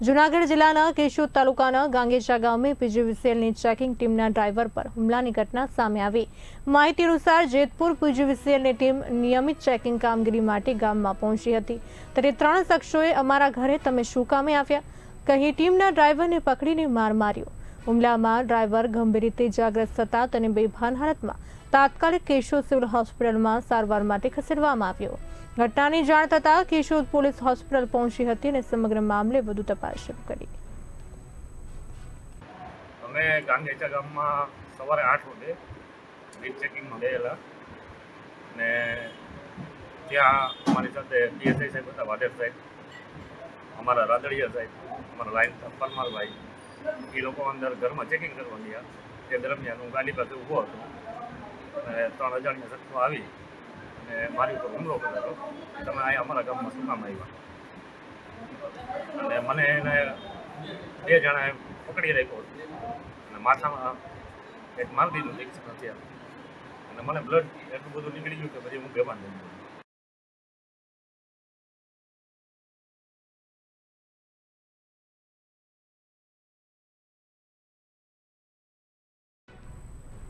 જૂનાગઢ જિલ્લાના કેશોદ તાલુકાના ગાંગેચા ગામે પીજીવીસીએલની ચેકિંગ ટીમના ડ્રાઈવર પર હુમલાની ઘટના સામે આવી। માહિતી અનુસાર જેતપુર પીજીવીસીએલની ટીમ નિયમિત ચેકિંગ કામગીરી માટે ગામમાં પહોંચી હતી ત્યારે 3 શખ્સોએ અમારા ઘરે તમે શું કામે આવ્યા કહી ટીમના ડ્રાઈવરને પકડીને માર માર્યો। હુમલામાં ડ્રાઈવર ગંભીર રીતે ઇજાગ્રસ્ત થતા તેને બેભાન હાલતમાં તાત્કાલિક કેશોદ સિવિલ હોસ્પિટલમાં સારવાર માટે ખસેડવામાં આવ્યો। ઘટનાની જાણ થતાં કેશોદ પોલીસ હોસ્પિટલ પહોંચી હતી અને સમગ્ર મામલે વધુ તપાસ શરૂ કરી। અમે ગાંગેચા ગામમાં સવારે 8 વાગે બીટ ચેકિંગમાં ગયેલા ને ત્યાં અમારી સાથે પીએસઆઈ સાહેબ હતા, વાઢેર સાહેબ, અમારા રાદડિયા સાહેબ, અમારા લાઈન પરમારભાઈ, એ લોકો અંદર ઘરમાં ચેકિંગ કરવા ગયા। તે દરમિયાન હું ગાડી પાસે ઊભો હતો અને 3 અજાણ્યા શખ્સો આવી અને મારી ઉપર હુમલો કર્યો। તમે અહીંયા અમારા ગામમાં શું કામ આવ્યા? અને મને એને 2 જણાએ પકડી રાખ્યો અને માથામાં એક મારી દીધું, ડિસ્ક નથી અને મને બ્લડ એટલું બધું નીકળી ગયું કે પછી હું બેભાન થઈ ગયો।